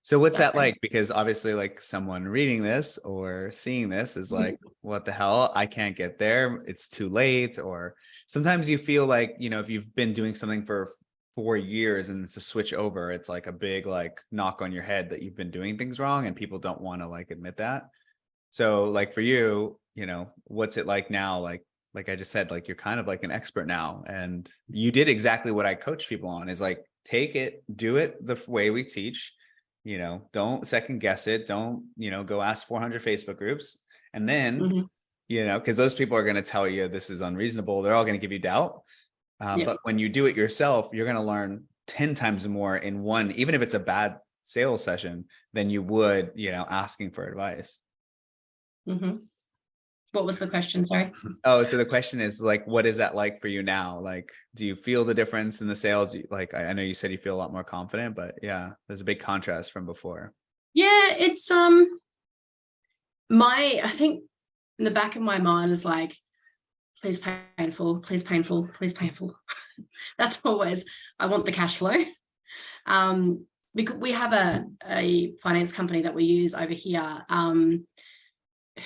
So what's that So- like? Because obviously like someone reading this or seeing this is like, what the hell? I can't get there. It's too late. Or sometimes you feel like, you know, if you've been doing something for 4 years and it's a switch over, it's like a big like knock on your head that you've been doing things wrong and people don't want to like admit that. So like for you, you know, what's it like now? Like I just said, like you're kind of like an expert now, and you did exactly what I coach people on is like, take it, do it the way we teach, you know, don't second guess it. Don't, you know, go ask 400 Facebook groups. And then, you know, because those people are going to tell you this is unreasonable. They're all going to give you doubt. But when you do it yourself, you're going to learn 10 times more in one, even if it's a bad sales session, than you would, you know, asking for advice. What was the question? Sorry. Oh, so the question is like, what is that like for you now? Like, do you feel the difference in the sales? Like, I know you said you feel a lot more confident, but yeah, there's a big contrast from before. Yeah, it's I think in the back of my mind is like, please painful, please painful, please painful. That's always, I want the cash flow. Because we have a finance company that we use over here,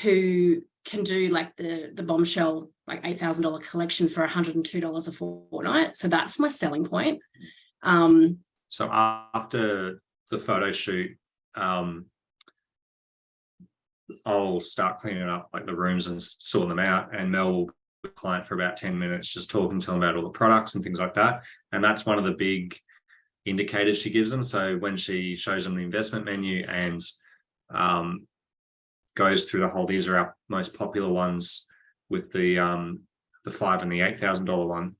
who can do like the bombshell, like $8,000 collection for $102 a fortnight. So that's my selling point. So after the photo shoot, I'll start cleaning up like the rooms and sorting them out, and Mel will be with the client for about 10 minutes, just talking to them about all the products and things like that. And that's one of the big indicators she gives them. So when she shows them the investment menu and goes through the whole, these are our most popular ones with the $5,000 and the $8,000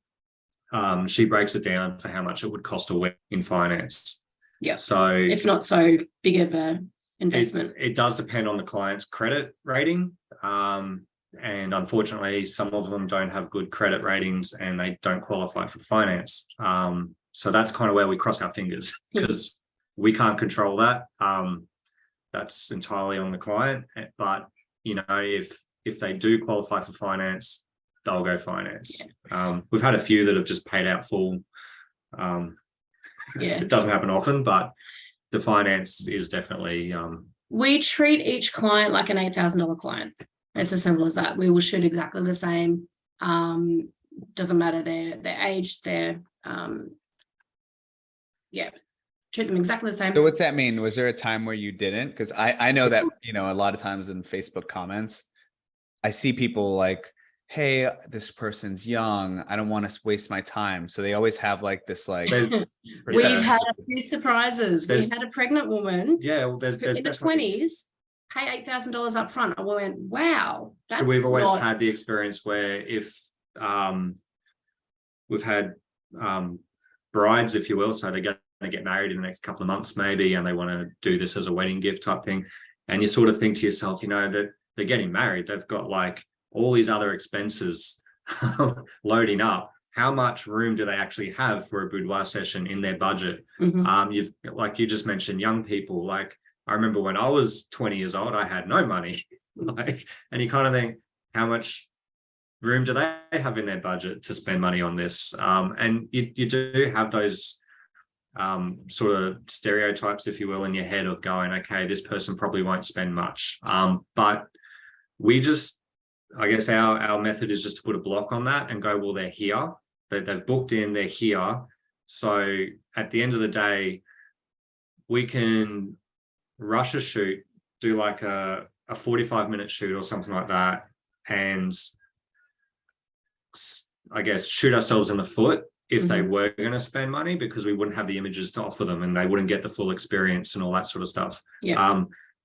one. She breaks it down for how much it would cost a week in finance. Yeah. So it's not so big of a investment. It does depend on the client's credit rating. And unfortunately, some of them don't have good credit ratings and they don't qualify for the finance. So that's kind of where we cross our fingers, because we can't control that. That's entirely on the client. But, you know, if they do qualify for finance, they'll go finance. Yeah. We've had a few that have just paid out full. It doesn't happen often, but the finance is definitely... we treat each client like an $8,000 client. It's as simple as that. We will shoot exactly the same. Doesn't matter their age, their... treat them exactly the same. So what's that mean? Was there a time where you didn't? Because I know that, you know, a lot of times in Facebook comments, I see people like, hey, this person's young, I don't want to waste my time. So they always have like this like... We've had a few surprises. We had a pregnant woman in the 20s pay $8,000 up front. I went, wow. So we've always had the experience where if we've had brides, if you will, so they're going to get married in the next couple of months maybe, and they want to do this as a wedding gift type thing, and you sort of think to yourself, you know, that they're getting married, they've got like all these other expenses loading up. How much room do they actually have for a boudoir session in their budget? You've, like you just mentioned, young people. Like I remember when I was 20 years old, I had no money. Like, and you kind of think, how much room do they have in their budget to spend money on this? And you do have those sort of stereotypes, if you will, in your head of going, okay, this person probably won't spend much. But we just, I guess our method is just to put a block on that and go, well, they're here. They've booked in, they're here. So at the end of the day, we can rush a shoot, do like a 45-minute shoot or something like that, and I guess shoot ourselves in the foot if they were going to spend money, because we wouldn't have the images to offer them and they wouldn't get the full experience and all that sort of stuff.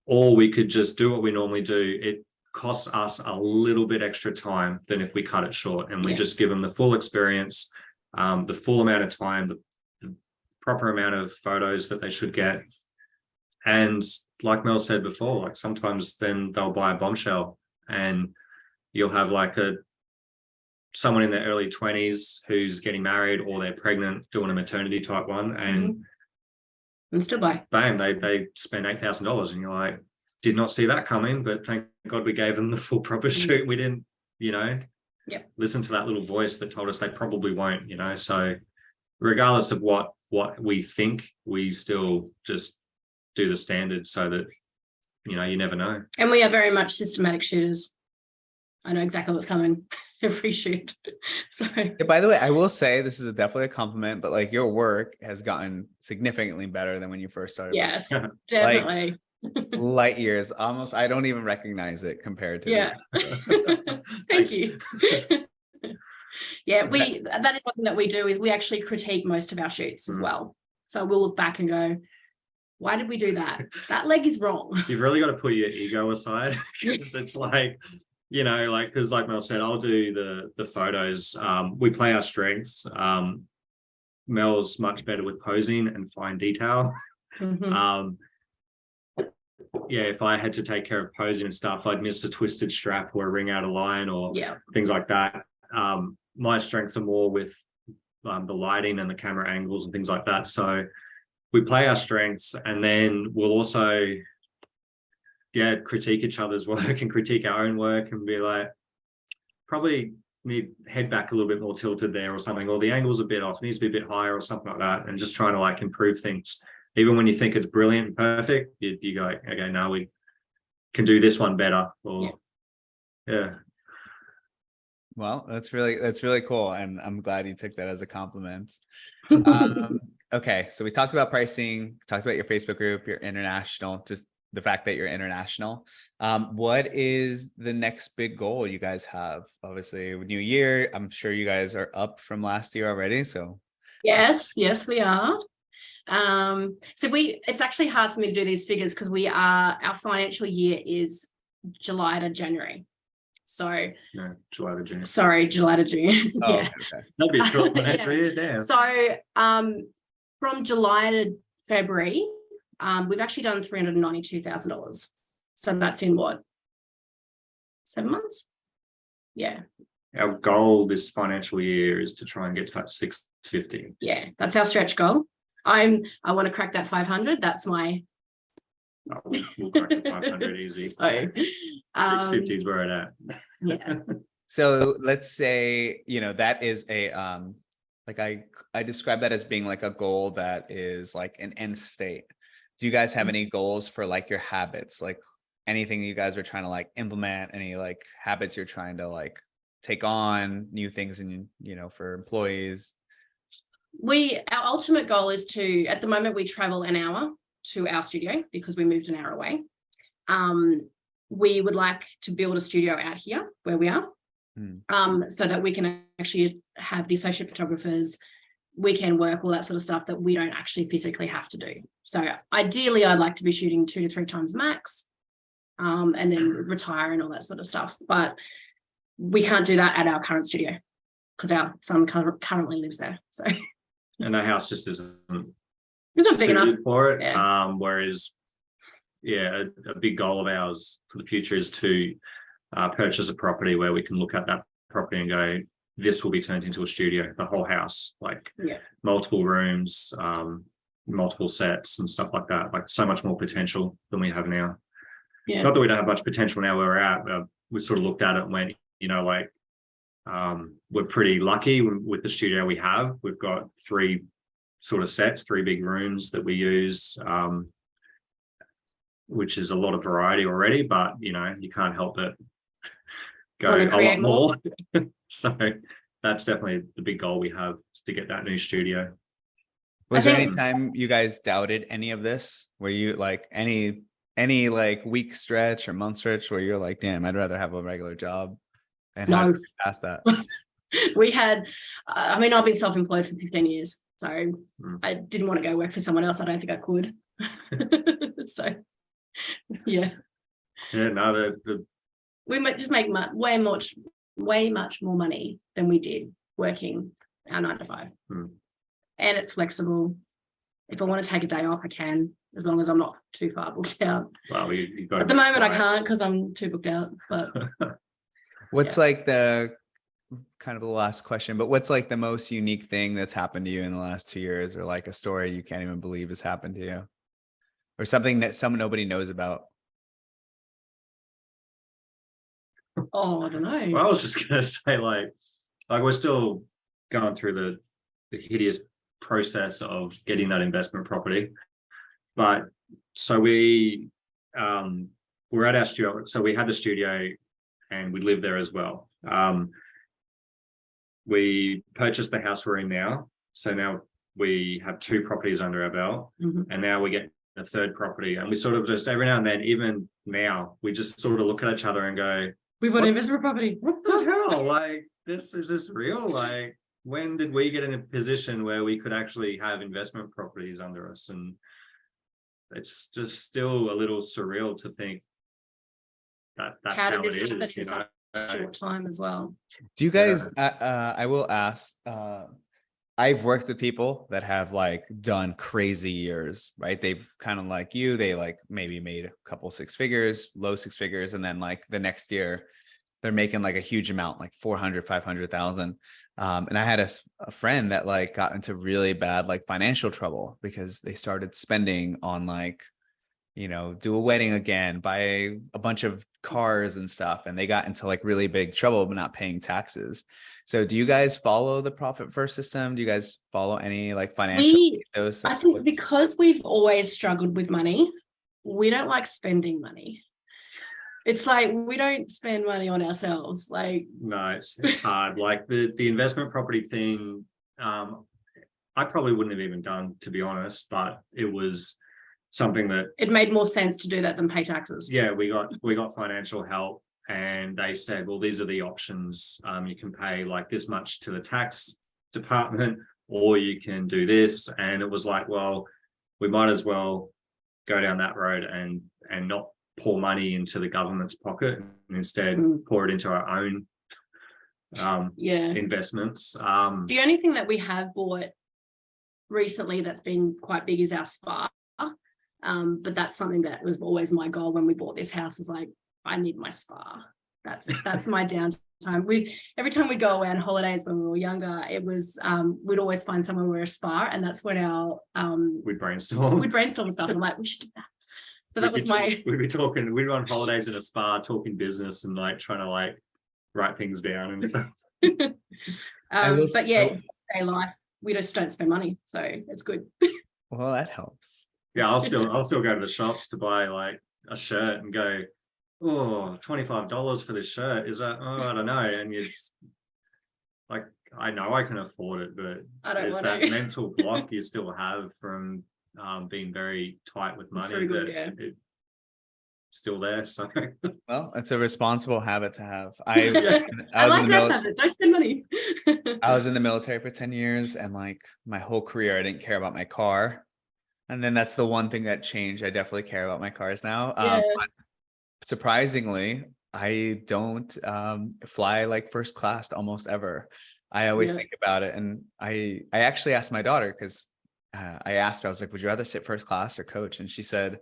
Or we could just do what we normally do. It costs us a little bit extra time than if we cut it short, and we just give them the full experience, the full amount of time, the proper amount of photos that they should get. And like Mel said before, like sometimes then they'll buy a bombshell and you'll have like someone in their early 20s who's getting married, or they're pregnant doing a maternity type one, and still buy. Bam, they spend $8,000 and you're like, did not see that coming, but thank God we gave them the full proper shoot. We didn't, you know, listen to that little voice that told us they probably won't, you know. So regardless of what we think, we still just do the standard so that, you know, you never know. And we are very much systematic shooters. I know exactly what's coming every shoot. So Yeah, by the way, I will say this is definitely a compliment, but like your work has gotten significantly better than when you first started. yes, definitely. Light years, almost. I don't even recognize it compared to Thank you. Yeah, that is one thing that we do, is we actually critique most of our shoots as well. So we'll look back and go, why did we do that? That leg is wrong. You've really got to put your ego aside, because it's like, you know, like, because like Mel said, I'll do the photos. We play our strengths. Mel's much better with posing and fine detail. Yeah, if I had to take care of posing and stuff, I'd miss a twisted strap or a ring out of line or things like that. My strengths are more with the lighting and the camera angles and things like that. So we play our strengths, and then we'll also critique each other's work and critique our own work and be like, probably need head back a little bit more tilted there or something, or the angle's a bit off, needs to be a bit higher or something like that, and just trying to like improve things. Even when you think it's brilliant and perfect, you go, okay, now we can do this one better. Or Well, that's really cool, and I'm glad you took that as a compliment. Okay, so we talked about pricing, talked about your Facebook group, your international, just the fact that you're international. What is the next big goal you guys have? Obviously, new year. I'm sure you guys are up from last year already. So yes, we are. So it's actually hard for me to do these figures because our financial year is July to January. So no, July to June. Sorry, July to June. Oh, yeah. okay. That'd be a short financial year, damn. So from July to February, we've actually done $392,000. So that's in what? 7 months? Yeah. Our goal this financial year is to try and get to that 650. Yeah, that's our stretch goal. I want to crack that 500. That's my. We'll crack the 500 easy. So, 650 is where it at. Yeah. So let's say, you know, that is a like I describe that as being like a goal that is like an end state. Do you guys have any goals for like your habits, like anything you guys are trying to like implement, any like habits you're trying to like take on, new things, and you know, for employees? Our ultimate goal is to, at the moment, we travel an hour to our studio because we moved an hour away. We would like to build a studio out here where we are, so that we can actually have the associate photographers, weekend work, all that sort of stuff that we don't actually physically have to do. So ideally, I'd like to be shooting 2 to 3 times max, and then retire and all that sort of stuff. But we can't do that at our current studio because our son currently lives there. So. And the house just isn't big enough for it. Yeah. Whereas, a big goal of ours for the future is to purchase a property where we can look at that property and go, this will be turned into a studio, the whole house, like multiple rooms, multiple sets and stuff like that. Like so much more potential than we have now. Yeah. Not that we don't have much potential now where we're at. We sort of looked at it and went, you know, like, we're pretty lucky with the studio we have. We've got 3 sort of sets, 3 big rooms that we use, which is a lot of variety already, but you know, you can't help but go a lot more. So that's definitely the big goal we have, is to get that new studio. Was there any time you guys doubted any of this? Were you like any like week stretch or month stretch where you're like, damn, I'd rather have a regular job? And how did you pass that? We had, I've been self-employed for 15 years, so I didn't want to go work for someone else. I don't think I could. So, yeah. Yeah, no, we might just make way much more money than we did working our 9 to 5. And it's flexible. If I want to take a day off, I can, as long as I'm not too far booked out. Well, you got at the moment, I can't because I'm too booked out. But what's like the kind of the last question, but what's like the most unique thing that's happened to you in the last 2 years, or like a story you can't even believe has happened to you, or something that nobody knows about? Oh, I don't know. Well, I was just gonna say, like we're still going through the hideous process of getting that investment property. But so we're at our studio. So we had the studio and we live there as well. We purchased the house we're in now. So now we have 2 properties under our belt, and now we get a 3rd property. And we sort of just every now and then, even now, we just sort of look at each other and go, we want investment property. what the hell? Like, is this real? Like, when did we get in a position where we could actually have investment properties under us? And it's just still a little surreal to think that that's how it is, you know. Short time as well. Do you guys, I will ask, I've worked with people that have like done crazy years, right? They've kind of like you, they like maybe made a couple 6 figures, low 6 figures. And then like the next year they're making like a huge amount, like 400, 500,000. And I had a friend that like got into really bad, like financial trouble because they started spending on like, you know, do a wedding again, buy a bunch of cars and stuff. And they got into like really big trouble, but not paying taxes. So do you guys follow the profit first system? Do you guys follow any like financial? I think because we've always struggled with money, we don't like spending money. It's like, we don't spend money on ourselves. Like, no, it's hard. Like the investment property thing, I probably wouldn't have even done, to be honest, but it was something that it made more sense to do that than pay taxes. Yeah, we got financial help, and they said, well, these are the options. You can pay like this much to the tax department, or you can do this. And it was like, well, we might as well go down that road and not pour money into the government's pocket, and instead pour it into our own investments. The only thing that we have bought recently that's been quite big is our spa. But that's something that was always my goal when we bought this house, was like, I need my spa. That's my downtime. Every time we'd go away on holidays when we were younger, it was we'd always find somewhere where a spa, and that's when our we'd brainstorm stuff. I'm like, we should do that. So that was we'd go on holidays in a spa, talking business and like trying to like write things down and stuff. But yeah, day life, we just don't spend money, so it's good. Well, that helps. Yeah, I'll still go to the shops to buy like a shirt and go, oh, $25 for this shirt. Is that, oh, I don't know. And you just like, I know I can afford it, but there's that mental block you still have from being very tight with money it's still there. So well, it's a responsible habit to have. I like that habit. Don't spend money. I was in the military for 10 years, and like my whole career I didn't care about my car. And then that's the one thing that changed. I definitely care about my cars now. But surprisingly, I don't fly like first class almost ever. I always think about it. And I actually asked my daughter, because I asked her, I was like, would you rather sit first class or coach? And she said,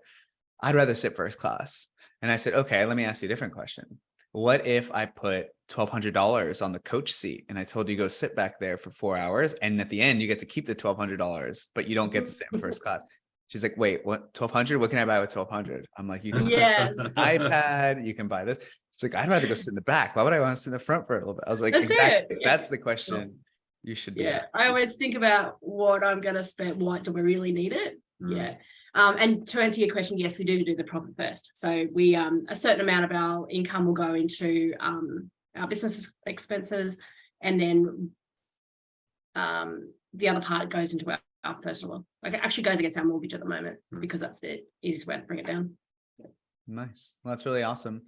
I'd rather sit first class. And I said, okay, let me ask you a different question. What if I put $1,200 on the coach seat and I told you go sit back there for 4 hours, and at the end you get to keep the $1,200, but you don't get to sit in first class? She's like, wait, what? 1,200? What can I buy with 1,200? I'm like, you can buy an iPad, you can buy this. She's like, I'd rather go sit in the back. Why would I want to sit in the front for a little bit? I was like, exactly. That's the question you should be asking. I always think about what I'm going to spend. What do we really need it? And to answer your question, yes, we do the profit first. So we a certain amount of our income will go into our business expenses, and then the other part goes into our personal, like it actually goes against our mortgage at the moment, because that's the easiest way to bring it down. Nice. Well, that's really awesome.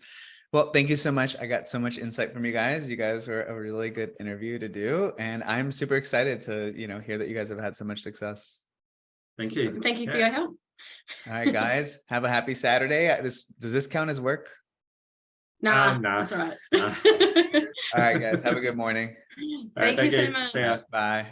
Well, thank you so much. I got so much insight from you guys. You guys were a really good interview to do, and I'm super excited to, hear that you guys have had so much success. Thank you. Thank you for your help. All right, guys, have a happy Saturday. Does this count as work? Nah, that's all right. All right, guys, have a good morning. Thank you so much. See ya. Bye.